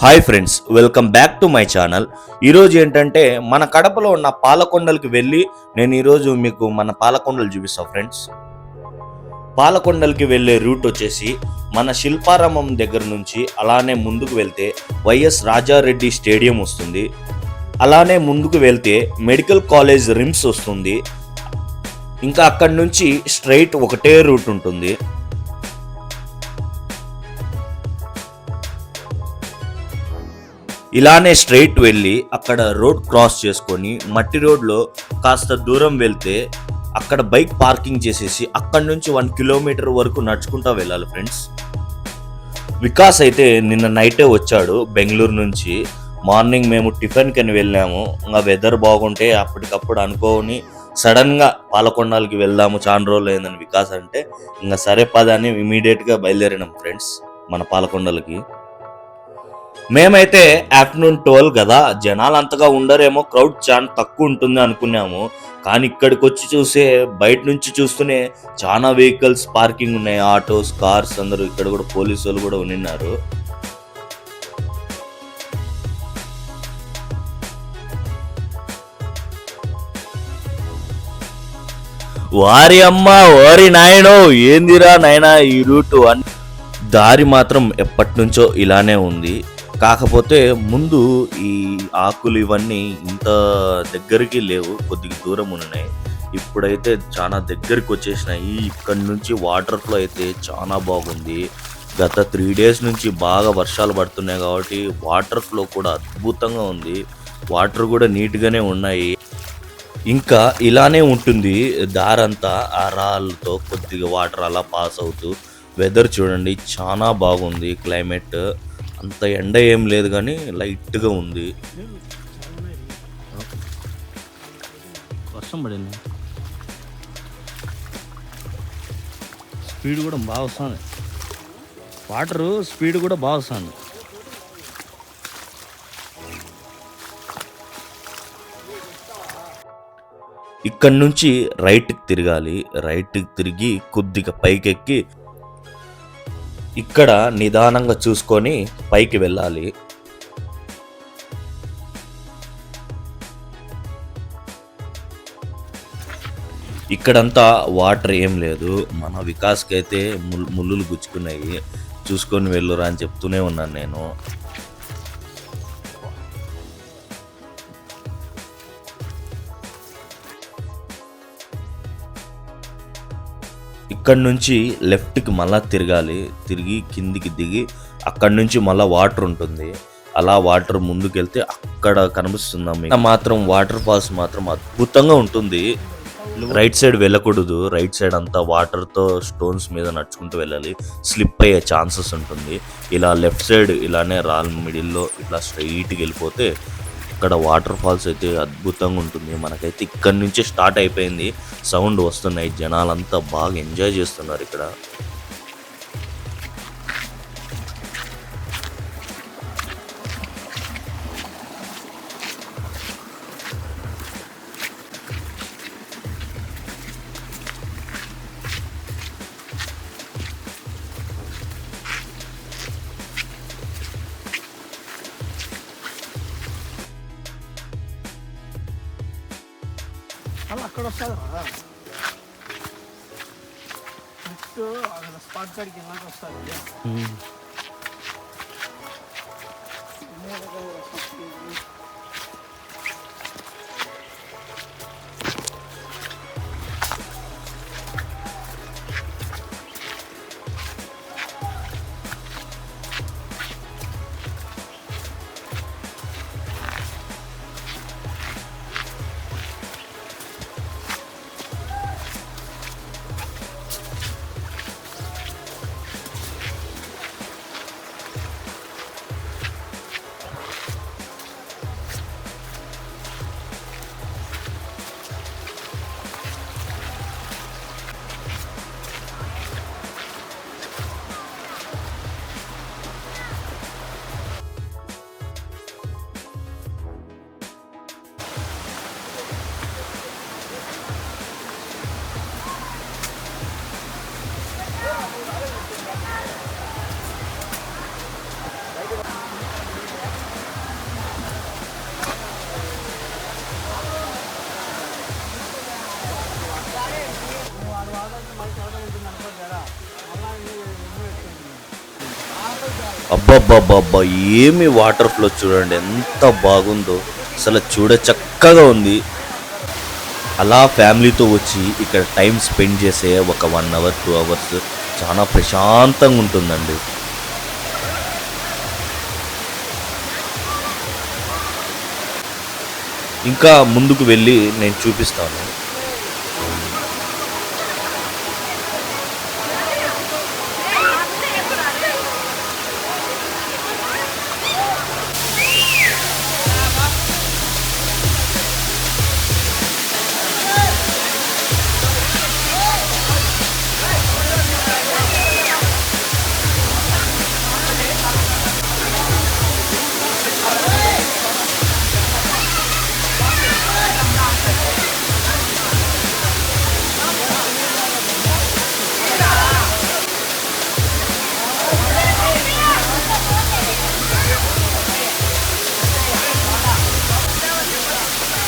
Hi friends, welcome back to my channel. ఈరోజు ఏంటంటే మన కడపలో ఉన్న పాలకొండలకి వెళ్ళి నేను ఈరోజు మీకు మన పాలకొండలు చూపిస్తాను ఫ్రెండ్స్. పాలకొండలకి వెళ్ళే రూట్ వచ్చేసి మన శిల్పారామం దగ్గర నుంచి అలానే ముందుకు వెళ్తే వైఎస్ రాజారెడ్డి స్టేడియం వస్తుంది. అలానే ముందుకు వెళ్తే మెడికల్ కాలేజ్ రిమ్స్ వస్తుంది. ఇంకా అక్కడి నుంచి స్ట్రైట్ ఒకటే రూట్ ఉంటుంది. ఇలానే స్ట్రైట్ వెళ్ళి అక్కడ రోడ్ క్రాస్ చేసుకొని మట్టి రోడ్లో కాస్త దూరం వెళ్తే అక్కడ బైక్ పార్కింగ్ చేసేసి అక్కడి నుంచి 1 కిలోమీటర్ వరకు నడుచుకుంటూ వెళ్ళాలి ఫ్రెండ్స్. వికాస్ అయితే నిన్న నైటే వచ్చాడు బెంగళూరు నుంచి. మార్నింగ్ మేము టిఫిన్కి అని వెళ్ళాము. ఇంకా వెదర్ బాగుంటే అప్పటికప్పుడు అనుకోని సడన్గా పాలకొండలకి వెళ్దాము, చాలా రోజులు అయిందని వికాస్ అంటే ఇంకా సరే పదని ఇమీడియట్గా బయలుదేరినాం ఫ్రెండ్స్ మన పాలకొండలకి. మేమైతే ఆఫ్టర్నూన్ 12 కదా, జనాలు అంతగా ఉండరేమో, క్రౌడ్ చాలా తక్కువ ఉంటుంది అనుకున్నాము. కానీ ఇక్కడికి వచ్చి చూసే బయట నుంచి చూస్తూనే చాలా వెహికల్స్ పార్కింగ్ ఉన్నాయి, ఆటోస్, కార్స్, అందరూ. ఇక్కడ కూడా పోలీసు వాళ్ళు కూడా ఉన్నారు. వారి అమ్మ వారి నాయనో, ఏందిరా నాయనా ఈ రూటు అని. దారి మాత్రం ఎప్పటి నుంచో ఇలానే ఉంది. కాకపోతే ముందు ఈ ఆకులు ఇవన్నీ ఇంత దగ్గరికి లేవు, కొద్దిగా దూరం ఉన్నాయి. ఇప్పుడైతే చాలా దగ్గరికి వచ్చేసినాయి. ఇక్కడ నుంచి వాటర్ ఫ్లో అయితే చాలా బాగుంది. గత 3 days నుంచి బాగా వర్షాలు పడుతున్నాయి కాబట్టి వాటర్ ఫ్లో కూడా అద్భుతంగా ఉంది. వాటర్ కూడా నీట్గానే ఉన్నాయి. ఇంకా ఇలానే ఉంటుంది దారంతా, ఆ రాళ్ళతో కొద్దిగా వాటర్ అలా పాస్ అవుతూ. వెదర్ చూడండి చాలా బాగుంది. క్లైమేట్ అంత ఎండ ఏం లేదు కానీ లైట్గా ఉంది. వర్షం పడింది, స్పీడ్ కూడా బాగా వస్తుంది. వాటరు స్పీడ్ కూడా బాగా వస్తుంది. ఇక్కడ నుంచి రైట్కి తిరగాలి. రైట్కి తిరిగి కొద్దిగా పైకెక్కి ఇక్కడ నిదానంగా చూసుకొని పైకి వెళ్ళాలి. ఇక్కడంతా వాటర్ ఏం లేదు. మన వికాస్కి అయితే ముళ్ళులు గుచ్చుకున్నాయి, చూసుకొని వెళ్ళురా అని చెప్తూనే ఉన్నాను నేను. ఇక్కడ నుంచి లెఫ్ట్కి మళ్ళా తిరగాలి. తిరిగి కిందికి దిగి అక్కడి నుంచి మళ్ళీ వాటర్ ఉంటుంది. అలా వాటర్ ముందుకెళ్తే అక్కడ కనిపిస్తుంది మాత్రం వాటర్ ఫాల్స్ మాత్రం అద్భుతంగా ఉంటుంది. రైట్ సైడ్ వెళ్ళకూడదు, రైట్ సైడ్ అంతా వాటర్తో స్టోన్స్ మీద నడుచుకుంటూ వెళ్ళాలి, స్లిప్ అయ్యే ఛాన్సెస్ ఉంటుంది. ఇలా లెఫ్ట్ సైడ్ ఇలానే రాల్ మిడిల్లో ఇట్లా స్ట్రైట్కి వెళ్ళిపోతే ఇక్కడ వాటర్ ఫాల్స్ అయితే అద్భుతంగా ఉంటుంది. మనకైతే ఇక్కడి నుంచే స్టార్ట్ అయిపోయింది, సౌండ్ వస్తున్నాయి, జనాలంతా బాగా ఎంజాయ్ చేస్తున్నారు ఇక్కడ. అక్కడ వస్తుందా నెక్స్ట్ అక్కడ స్పాట్ కాడికి వెళ్ళాక వస్తుంది. ఉంటుంది అనుకోదు కదా మళ్ళీ ఎన్నో పెట్టుకుంటుంది. అబ్బబ్బబ్బబ్బా, ఏమి వాటర్ ఫ్లో చూడండి ఎంత బాగుందో, అసలు చూడ చక్కగా ఉంది. అలా ఫ్యామిలీతో వచ్చి ఇక్కడ టైం స్పెండ్ చేసే ఒక 1 అవర్ 2 అవర్స్ చాలా ప్రశాంతంగా ఉంటుందండి. ఇంకా ముందుకు వెళ్ళి నేను చూపిస్తాను.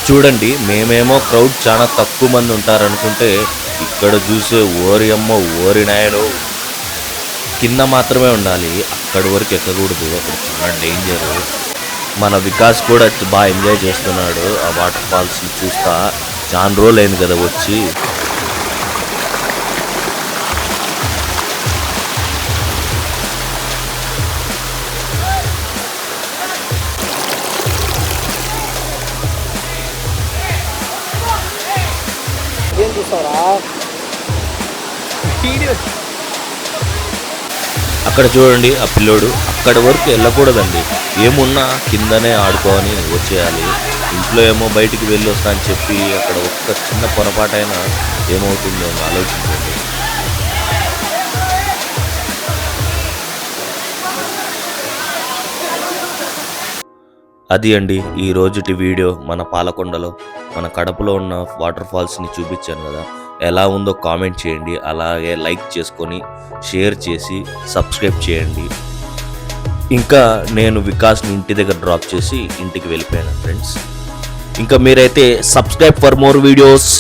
చూడండి, మేమేమో క్రౌడ్ చాలా తక్కువ మంది ఉంటారనుకుంటే ఇక్కడ చూసే ఓరి అమ్మ ఓరి నాయను, కింద మాత్రమే ఉండాలి, అక్కడి వరకు ఎక్కకూడదు, అక్కడ చాలా డేంజరు. మన వికాస్ కూడా బాగా ఎంజాయ్ చేస్తున్నాడు ఆ వాటర్ ఫాల్స్ని చూస్తా. చాలా రోజులు అయింది కదా వచ్చి. ఏం చూస్తారా అక్కడ చూడండి ఆ పిల్లోడు, అక్కడి వరకు వెళ్ళకూడదండి, ఏమున్నా కిందనే ఆడుకోని వచ్చేయాలి. ఇంట్లో ఏమో బయటికి వెళ్ళి వస్తా అని చెప్పి అక్కడ ఒక్క చిన్న పొరపాటైనా ఏమవుతుందో అని ఆలోచించండి. అది అండి ఈ రోజుటి వీడియో. మన పాలకొండలో మన కడపలో ఉన్న వాటర్ ఫాల్స్ని చూపించాను కదా, ఎలా ఉందో కామెంట్ చేయండి, అలాగే లైక్ చేసుకొని షేర్ చేసి సబ్స్క్రైబ్ చేయండి. ఇంకా నేను వికాస్ని ఇంటి దగ్గర డ్రాప్ చేసి ఇంటికి వెళ్ళిపోయాను ఫ్రెండ్స్. ఇంకా మీరైతే సబ్స్క్రైబ్ ఫర్ మోర్ వీడియోస్.